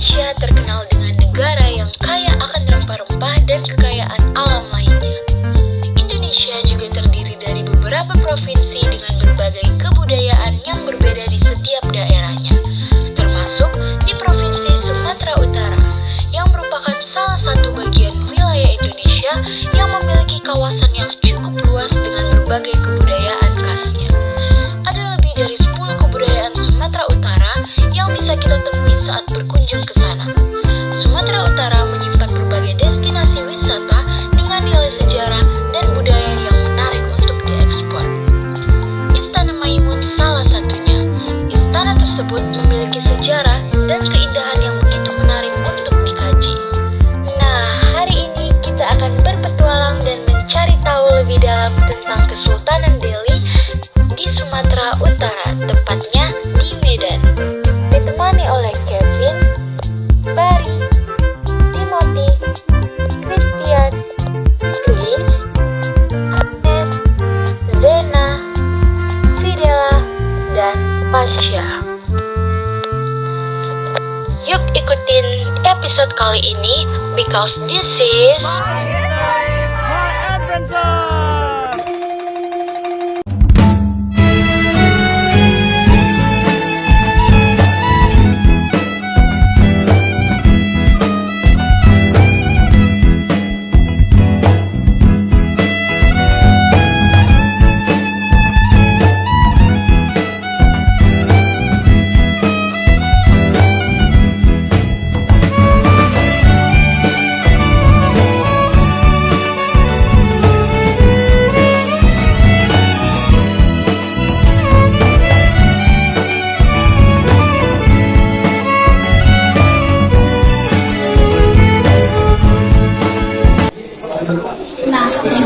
Indonesia terkenal dengan negara yang kaya akan rempah-rempah dan kekayaan alam lainnya. Indonesia juga terdiri dari beberapa provinsi dengan berbagai kebudayaan yang berbeda di setiap daerahnya, termasuk di Provinsi Sumatera Utara, yang merupakan salah satu bagian wilayah Indonesia yang memiliki kawasan yang cukup luas dengan berbagai kebudayaan khasnya. Ada lebih dari 10 kebudayaan Sumatera Utara yang bisa kita temui saat berkunjung ke sana. Sumatera Utara menyimpan berbagai destinasi wisata dengan nilai sejarah dan budaya yang menarik untuk diekspor. Istana Maimun salah satunya. Istana tersebut memiliki sejarah dan keindahan yang begitu menarik untuk dikaji. Nah, hari ini kita akan berpetualang dan mencari tahu lebih dalam tentang Kesultanan Delhi di Sumatera Utara, tepatnya di Medan. Ditemani oleh Kevin, Barry, Timothy, Christian, Chris, Agnes, Zena, Fidela, dan Pasha. Yuk ikutin episode kali ini because this is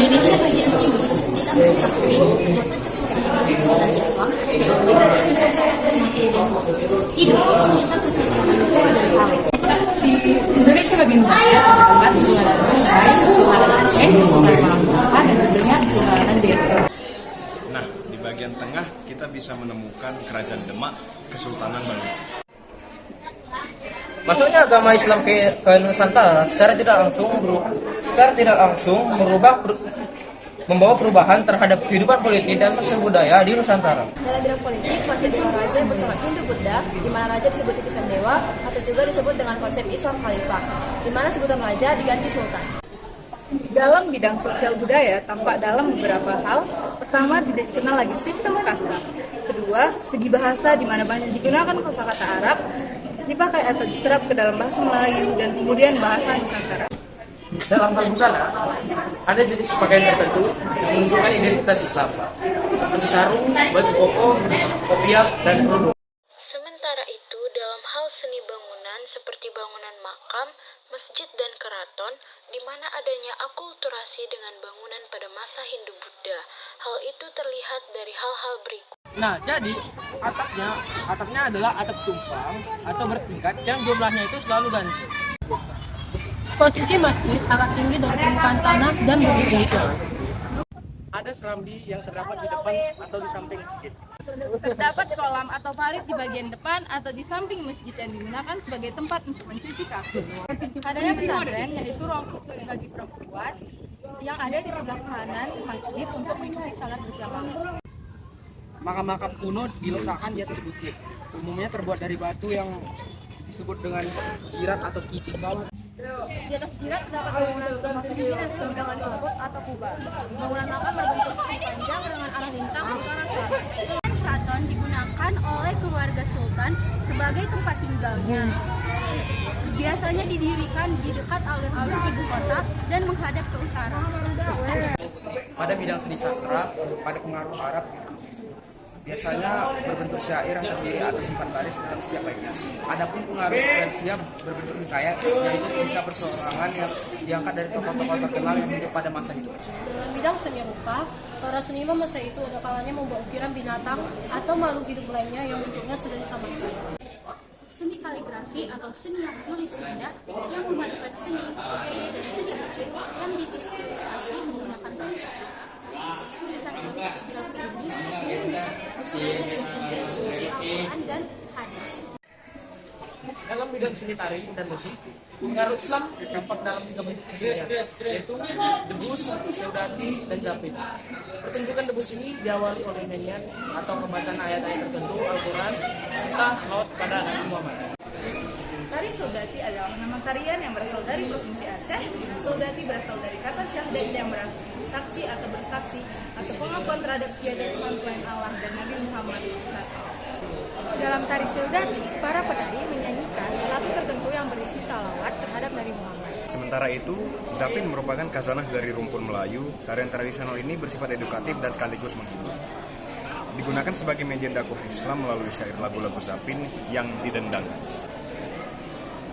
Indonesia bagian timur. Kita mengetahui terdapat Kesultanan Negara Jepang yang memiliki Kesultanan Medan. Tidak, kita Kesultanan Negara. Indonesia bagian barat terdapat Kesultanan Aceh, Kesultanan Aceh, Kesultanan Malaka, dan tentunya Kesultanan Delhi. Nah, di bagian tengah kita bisa menemukan Kerajaan Demak, Kesultanan Bali. Masuknya agama Islam ke Nusantara secara tidak langsung membawa perubahan terhadap kehidupan politik dan sosial budaya di Nusantara. Dalam bidang politik, konsep Dewa Raja bersolat Hindu-Buddha, di mana Raja disebut titisan Dewa, atau juga disebut dengan konsep Islam Khalifah, di mana sebutan Raja diganti Sultan. Dalam bidang sosial budaya tampak dalam beberapa hal. Pertama, dikenal lagi sistem kasta. Kedua, segi bahasa di mana banyak digunakan kosakata Arab dipakai atau diserap ke dalam bahasa Melayu dan kemudian bahasa Nusantara. Dalam hal busana, ada jenis pakaian tertentu yang menunjukkan identitas Islam, seperti sarung, baju koko, kopiah, dan kerudung. Sementara itu, dalam hal seni bangunan seperti bangunan makam, masjid, dan keraton, di mana adanya akulturasi dengan bangunan pada masa Hindu-Buddha. Hal itu terlihat dari hal-hal berikut. Nah, jadi atapnya adalah atap tumpang atau bertingkat yang jumlahnya itu selalu ganti. Posisi masjid agak tinggi dari permukaan tanah dan berdiri. Ada serambi yang terdapat di depan atau di samping masjid. Terdapat kolam atau parit di bagian depan atau di samping masjid yang digunakan sebagai tempat untuk mencuci kaki. Adanya pesantren, yaitu ruang khusus bagi perempuan yang ada di sebelah kanan masjid untuk mengikuti salat berjamaah. Makam-makam kuno diletakkan di atas bukit. Umumnya terbuat dari batu yang disebut dengan jirat atau kicik. Di atas jirat terdapat bangunan rumah kecil yang disebut dengan congkok atau kubah. Bangunan makam berbentuk panjang dengan arah lintang utara selatan. Keraton digunakan oleh keluarga sultan sebagai tempat tinggalnya. Biasanya didirikan di dekat alun-alun ibu kota dan menghadap ke utara. Pada bidang seni sastra, pada pengaruh Arab, biasanya berbentuk syair yang terdiri atas 4 baris dalam setiap baitnya. Adapun pengaruh Persia berbentuk hikayat, yaitu kisah perseorangan yang diangkat dari tokoh-tokoh terkenal yang hidup pada masa itu. Dalam bidang seni rupa, para seniman masa itu ada kalanya membuat ukiran binatang atau makhluk hidup lainnya yang bentuknya sudah disamakan. Seni kaligrafi atau seni yang menulis indah yang memadukan seni lukis dan seni ukir yang didistilisasi menggunakan tulisan Arab. Tulisan kaligrafi ini bersumber dari Injil suci Al-Quran dan hadis. Dalam bidang seni tari dan musik, pengaruh Islam terdapat dalam 3 bentuk kesenian, yaitu debus, seudati, dan japit. Pertunjukan debus ini diawali oleh nyanyian atau pembacaan ayat-ayat tertentu Al-Quran, serta selawat kepada Nabi Muhammad. Tari Soldati adalah nama tarian yang berasal dari Provinsi Aceh. Soldati berasal dari kata syahadat yang berarti saksi atau bersaksi atau pengakuan terhadap tiada Tuhan selain Allah dan Nabi Muhammad SAW. Dalam tari Soldati, para penari menyanyikan lagu tertentu yang berisi salawat terhadap Nabi Muhammad. Sementara itu, Zapin merupakan khazanah dari rumpun Melayu. Tarian tradisional ini bersifat edukatif dan sekaligus menghibur. Digunakan sebagai media dakwah Islam melalui syair lagu-lagu Zapin yang didendangkan.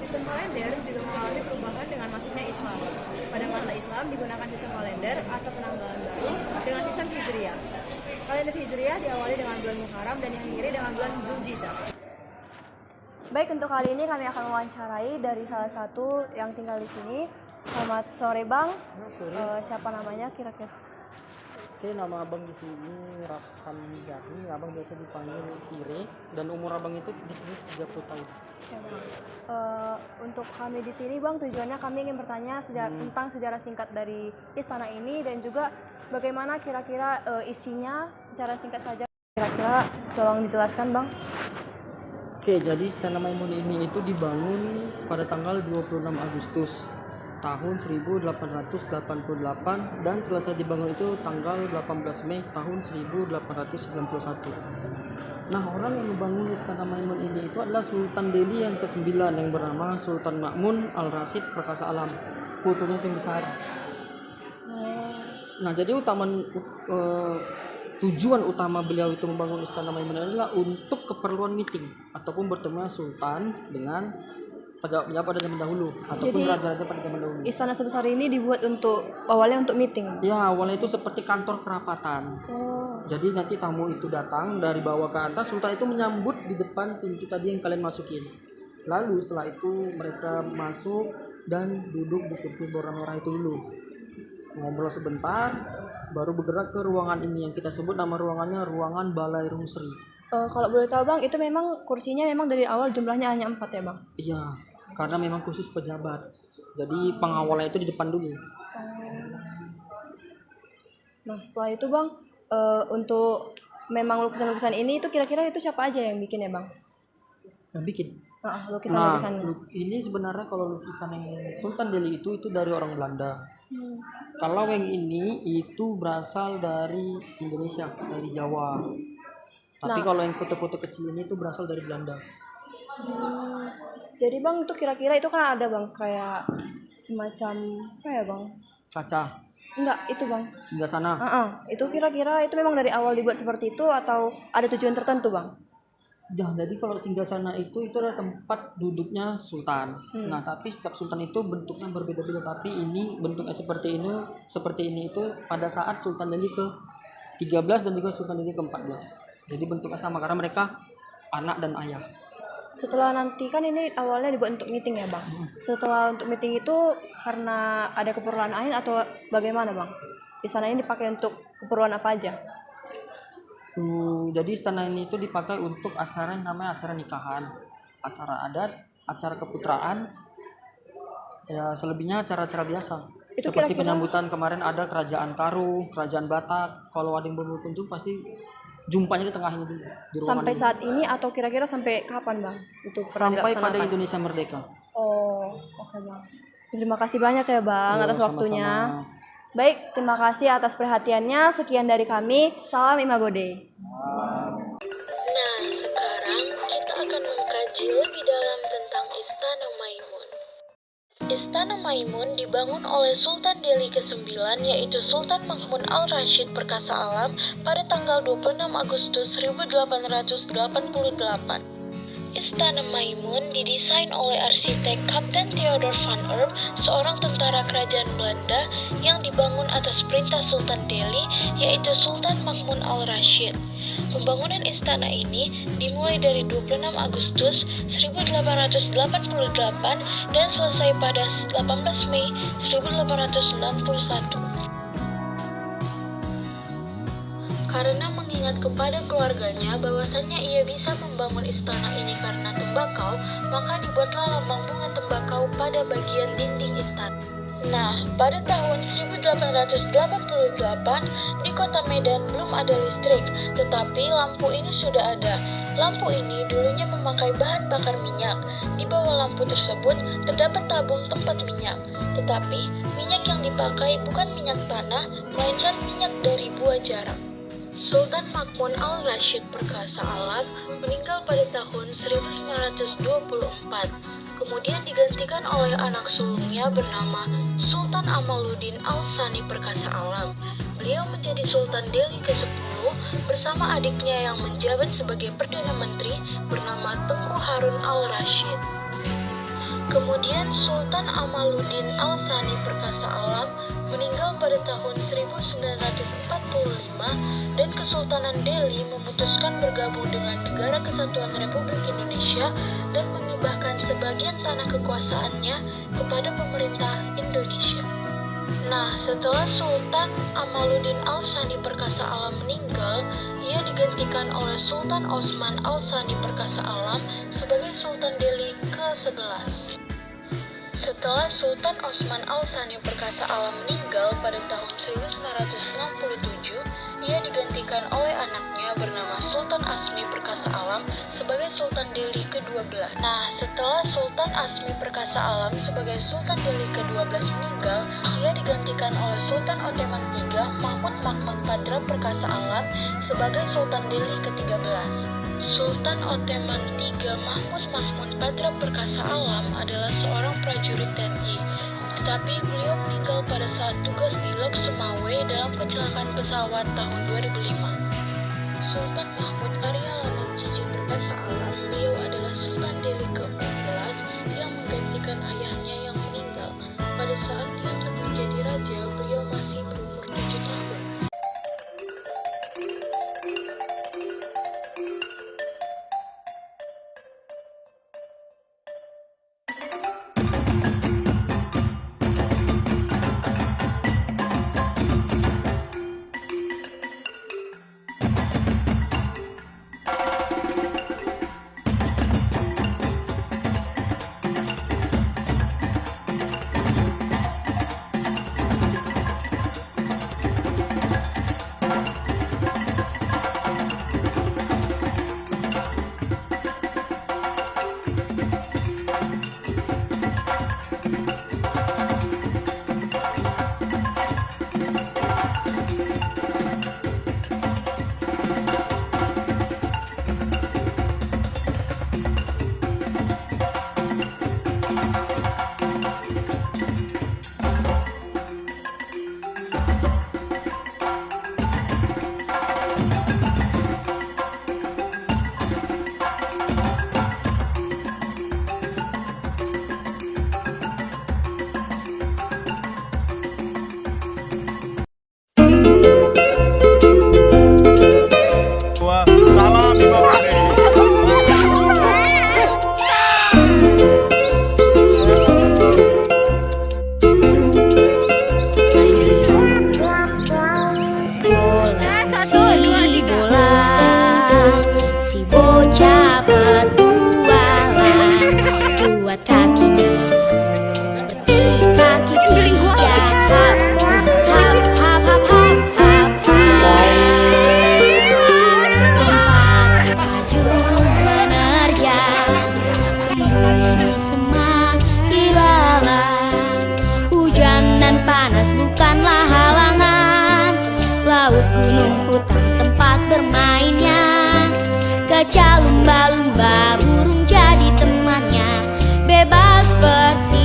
Sistem kalender juga mengalami perubahan dengan masuknya Islam. Pada masa Islam digunakan sistem kalender atau penanggalan baru dengan sistem Hijriyah. Kalender Hijriyah diawali dengan bulan Muharram dan yang diakhiri dengan bulan Zulhijjah. Baik, untuk kali ini kami akan mewawancarai dari salah satu yang tinggal di sini. Selamat sore Bang. Siapa namanya kira-kira? Oke, nama abang di sini Rafsan Jahni, abang biasa dipanggil Ire, dan umur abang itu di sini 30 tahun. Ya, Bang. Untuk kami di sini Bang, tujuannya kami ingin bertanya tentang sejarah singkat dari istana ini dan juga bagaimana kira-kira isinya secara singkat saja. Kira-kira tolong dijelaskan Bang. Oke, jadi Istana Maimun ini itu dibangun pada tanggal 26 Agustus tahun 1888 dan selesai dibangun itu tanggal 18 Mei tahun 1891. Nah, orang yang membangun Istana Maimun ini itu adalah Sultan Delhi yang ke-9 yang bernama Sultan Ma'mun Al-Rashid Perkasa Alam, putunya yang besar. Nah, jadi tujuan utama beliau itu membangun Istana Maimun adalah untuk keperluan meeting ataupun bertemu Sultan dengan pejabat pada zaman dahulu ataupun raja-raja pada zaman dahulu. Istana sebesar ini dibuat awalnya untuk meeting. Ya, awalnya itu seperti kantor kerapatan. Jadi nanti tamu itu datang dari bawah ke atas, Sultan itu menyambut di depan pintu tadi yang kalian masukin. Lalu setelah itu mereka masuk dan duduk di kursi berwarna merah itu dulu. Ngobrol sebentar, baru bergerak ke ruangan ini yang kita sebut nama ruangannya ruangan Balai Rungsri. Kalau boleh tahu Bang, itu memang kursinya memang dari awal jumlahnya hanya 4 ya Bang? Iya, karena memang khusus pejabat. Jadi pengawalnya itu di depan dulu. Nah, setelah itu Bang, untuk memang lukisan-lukisan ini itu kira-kira itu siapa aja yang bikin ya Bang? Yang bikin? Lukisan-lukisannya. Ini sebenarnya kalau lukisan yang Sultan Delhi itu dari orang Belanda. Kalau yang ini itu berasal dari Indonesia, dari Jawa. Tapi kalau yang foto-foto kecil ini itu berasal dari Belanda. Jadi Bang, itu kira-kira itu kan ada Bang kayak semacam apa ya Bang? Kaca. Enggak, itu Bang. Singgah sana. Itu kira-kira itu memang dari awal dibuat seperti itu atau ada tujuan tertentu Bang? Ya, jadi kalau singgasana itu adalah tempat duduknya sultan. Nah, tapi setiap sultan itu bentuknya berbeda-beda. Tapi ini bentuknya seperti ini itu pada saat Sultan Delhi ke-13 dan juga Sultan Delhi ke-14. Jadi bentuknya sama karena mereka anak dan ayah. Setelah nanti kan ini awalnya dibuat untuk meeting ya Bang. Setelah untuk meeting itu karena ada keperluan lain atau bagaimana Bang? Di sana ini dipakai untuk keperluan apa aja? Jadi istana ini itu dipakai untuk acara yang namanya acara nikahan, acara adat, acara keputraan, ya selebihnya acara-acara biasa. Itu seperti kira-kira penyambutan kemarin ada kerajaan Karu, kerajaan Batak. Kalau ada yang berkunjung pasti jumpanya di tengahnya dulu. Di sampai ini. Saat ini atau kira-kira sampai kapan Bang? Itu sampai pada Indonesia merdeka. Oh, oke Bang. Terima kasih banyak ya Bang atas waktunya. Sama-sama. Baik, terima kasih atas perhatiannya. Sekian dari kami. Salam Imagode. Nah, sekarang kita akan mengkaji lebih dalam tentang Istana Maimun. Istana Maimun dibangun oleh Sultan Delhi ke-9 yaitu Sultan Ma'mun Al-Rashid Perkasa Alam pada tanggal 26 Agustus 1888. Istana Maimun didesain oleh arsitek Kapten Theodor van Erp, seorang tentara kerajaan Belanda yang dibangun atas perintah Sultan Delhi, yaitu Sultan Ma'mun Al-Rashid. Pembangunan istana ini dimulai dari 26 Agustus 1888 dan selesai pada 18 Mei 1891. karena mengingat kepada keluarganya bahwasannya ia bisa membangun istana ini karena tembakau, maka dibuatlah lambang bunga tembakau pada bagian dinding istana. Nah, pada tahun 1888 di kota Medan belum ada listrik, tetapi lampu ini sudah ada. Lampu ini dulunya memakai bahan bakar minyak. Di bawah lampu tersebut terdapat tabung tempat minyak, tetapi minyak yang dipakai bukan minyak tanah, melainkan minyak dari buah jarak. Sultan Ma'mun al-Rashid Perkasa Alam meninggal pada tahun 1924. Kemudian digantikan oleh anak sulungnya bernama Sultan Amaluddin Al-Sani Perkasa Alam. Beliau menjadi Sultan Delhi ke-10 bersama adiknya yang menjabat sebagai Perdana Menteri bernama Tengku Harun al-Rashid. Kemudian Sultan Amaluddin Al-Sani Perkasa Alam meninggal pada tahun 1945 dan Kesultanan Delhi memutuskan bergabung dengan Negara Kesatuan Republik Indonesia dan mengibahkan sebagian tanah kekuasaannya kepada pemerintah Indonesia. Nah, setelah Sultan Amaluddin Al-Sani Perkasa Alam meninggal, ia digantikan oleh Sultan Osman Al-Sani Perkasa Alam sebagai Sultan Delhi ke-11. Setelah Sultan Osman Al-Sani Perkasa Alam meninggal pada tahun 1967, ia digantikan oleh anaknya bernama Sultan Asmi Perkasa Alam sebagai Sultan Delhi ke-12. Nah, setelah Sultan Asmi Perkasa Alam sebagai Sultan Delhi ke-12 meninggal, ia digantikan oleh Sultan Oteman III Mahmud Makmun Padra Perkasa Alam sebagai Sultan Delhi ke-13. Sultan Oteman III Mahmud Makmun Padra Perkasa Alam adalah seorang prajurit TNI, tetapi beliau meninggal pada saat tugas di Lok Sumawe dalam kecelakaan pesawat tahun 2005. Sultan Mahmud Arya Lamat Cici Perkasa Alam, beliau adalah Sultan Delhi ke-14 yang menggantikan ayahnya yang meninggal. Pada saat dia akan menjadi raja, beliau masih berumur 7 tahun. Gajah lumba-lumba burung jadi temannya, bebas seperti